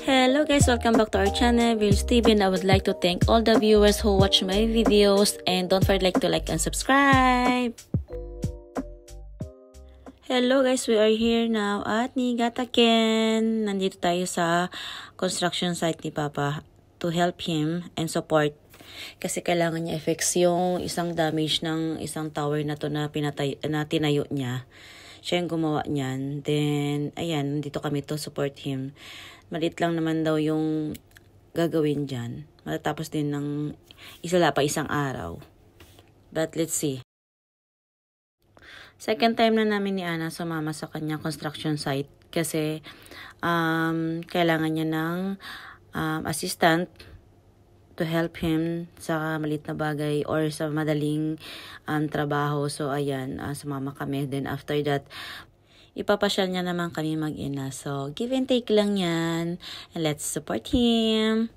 Hello guys, welcome back to our channel, Vils TV, and I would like to thank all the viewers who watch my videos, and don't forget to like and subscribe. Hello guys, we are here now at Niigataken. Nandito tayo sa construction site ni Papa to help him and support. Kasi kailangan niya i-fix yung isang damage ng isang tower na to na tinayo niya. Siya yung gumawa niyan. Then, ayan, dito kami to support him. Maliit lang naman daw yung gagawin dyan. Matatapos din ng isang araw. But let's see. Second time na namin ni Ana sumama sa kanyang construction site. Kasi kailangan niya ng assistant to help him sa maliit na bagay or sa madaling trabaho. So, ayan, sumama kami. Then, after that, ipapasyal niya naman kami mag-ina. So, give and take lang yan. And let's support him.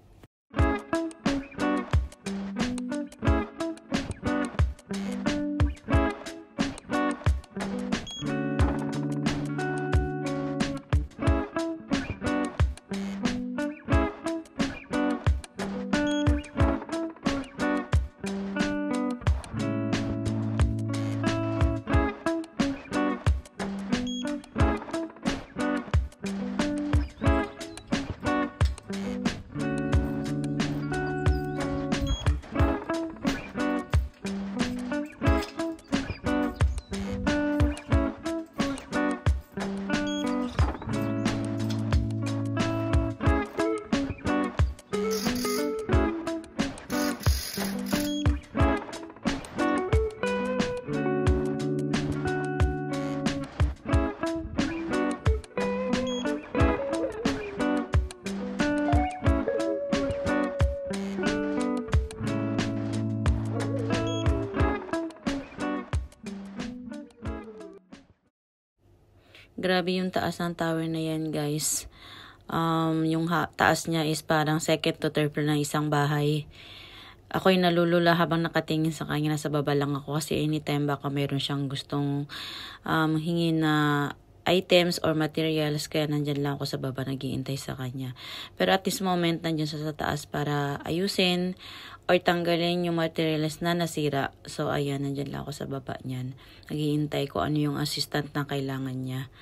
Grabe yung taas ng tower na yan, guys. Yung taas niya is parang second to third floor ng isang bahay. Ako'y nalulula habang nakatingin sa kanya. Nasa baba lang ako kasi anytime baka mayroon siyang gustong hingi na items or materials. Kaya nandyan lang ako sa baba nag-iintay sa kanya. Pero at this moment, nandyan siya sa taas para ayusin or tanggalin yung materials na nasira. So, ayan, nandyan lang ako sa baba niyan. Nag-iintay ko ano yung assistant na kailangan niya.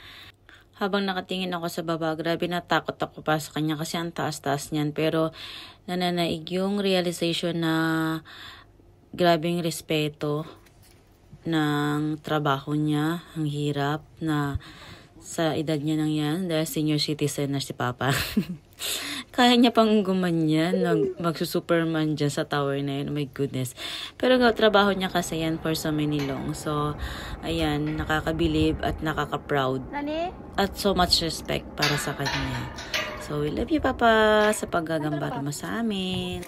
Habang nakatingin ako sa baba, grabe natakot ako pa sa kanya kasi ang taas-taas niyan. Pero nananaig yung realization na grabing respeto ng trabaho niya. Ang hirap na sa edad niya nang yan dahil senior citizen na si Papa. Kaya niya pang gumanyan, magsusuperman dyan sa tower na yun. Oh my goodness. Pero trabaho niya kasi yan for so many long. So, ayan, nakakabilib at nakaka-proud. At so much respect para sa kanya. So, we love you, Papa, sa paggagambala mo sa amin.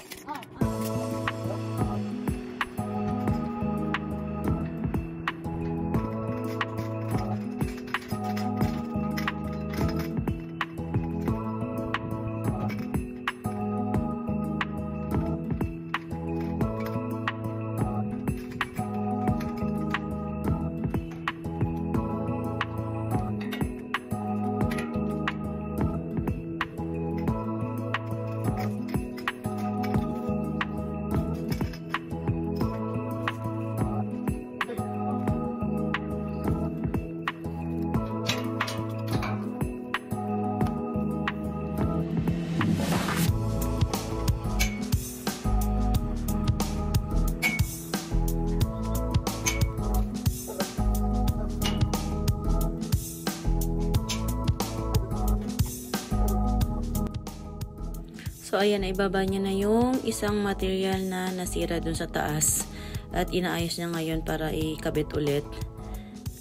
So, ayan, ibaba niya na yung isang material na nasira dun sa taas. At inaayos niya ngayon para ikabit ulit.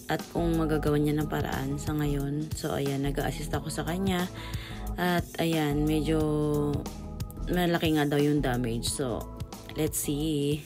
At kung magagawa niya ng paraan sa ngayon. So, ayan, nag-a-assist ako sa kanya. At, ayan, medyo malaki nga daw yung damage. So, let's see.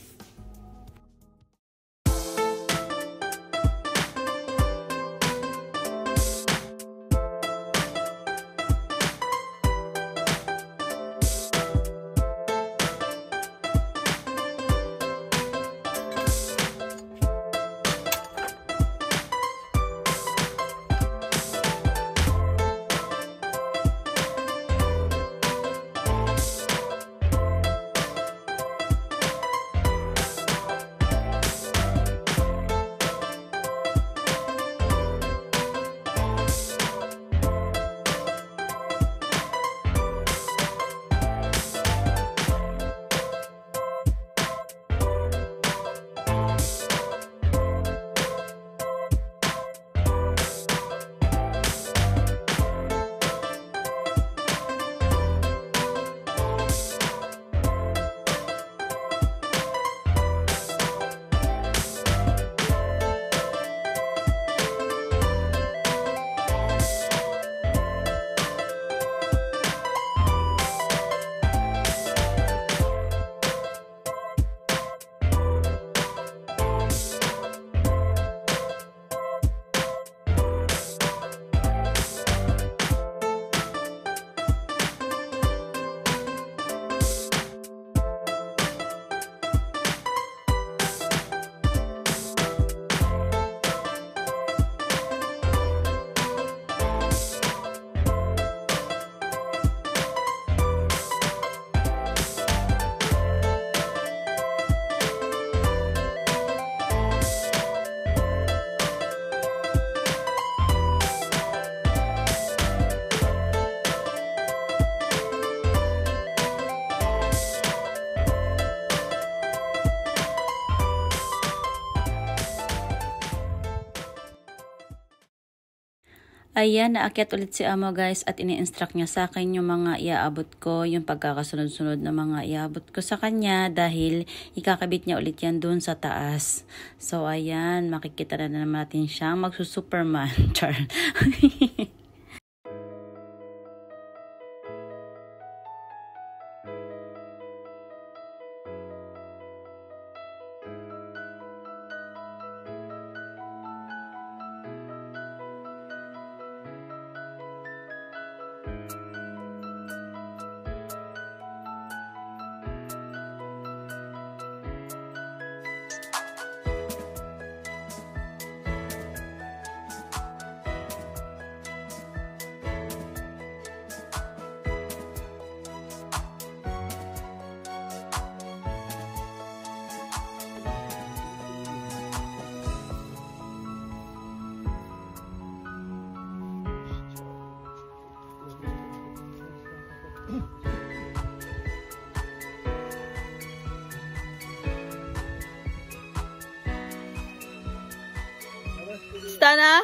Ayan, naakyat ulit si Amo guys at ini-instruct niya sa akin yung mga iaabot ko, yung pagkakasunod-sunod na mga iaabot ko sa kanya dahil ikakabit niya ulit yan dun sa taas. So ayan, makikita na naman natin siyang magsusuperman. Char. Stana?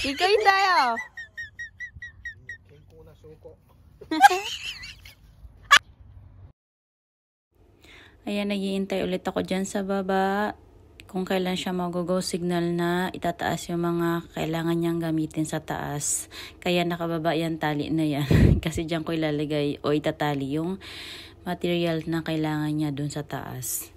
一個いたよ。Ayan, naghihintay ulit ako dyan sa baba. Kung kailan siya mag-go signal na itataas yung mga kailangan niyang gamitin sa taas. Kaya nakababa yan tali na yan. Kasi dyan ko ilalagay o itatali yung material na kailangan niya dun sa taas.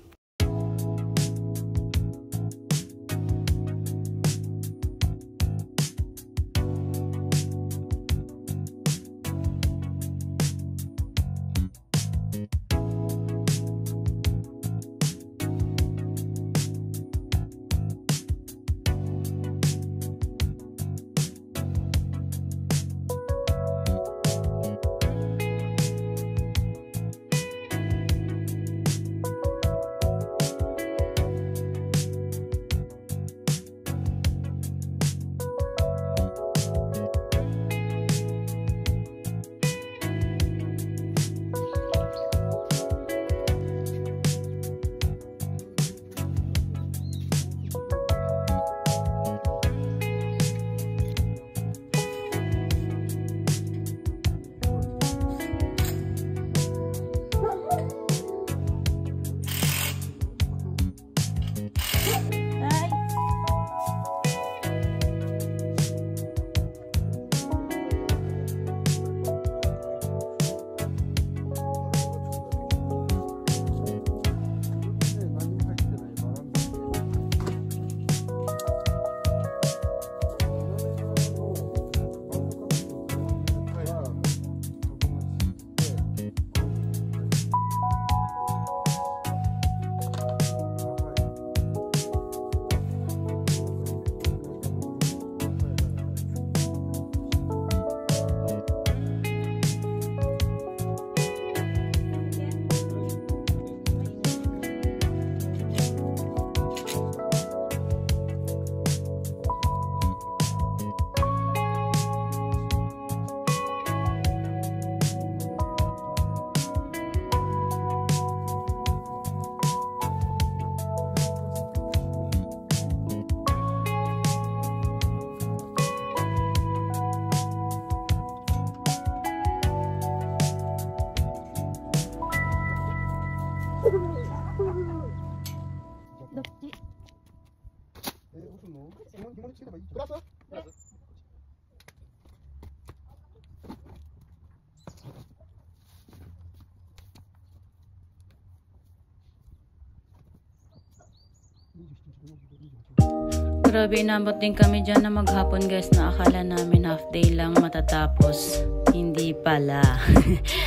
Grabe, inabot din kami dyan na maghapon guys, na akala namin half day lang matatapos. Hindi pala.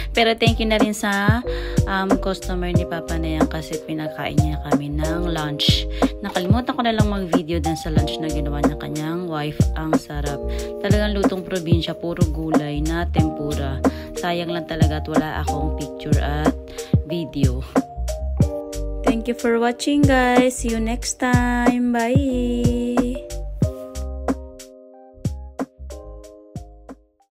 Pero thank you na rin sa customer ni Papa na yan kasi pinakain niya kami ng lunch. Nakalimutan ko na lang mag-video din sa lunch na ginawa ng kanyang wife. Ang sarap. Talagang lutong probinsya, puro gulay na tempura. Sayang lang talaga at wala akong picture at video. Thank you for watching guys. See you next time. Bye!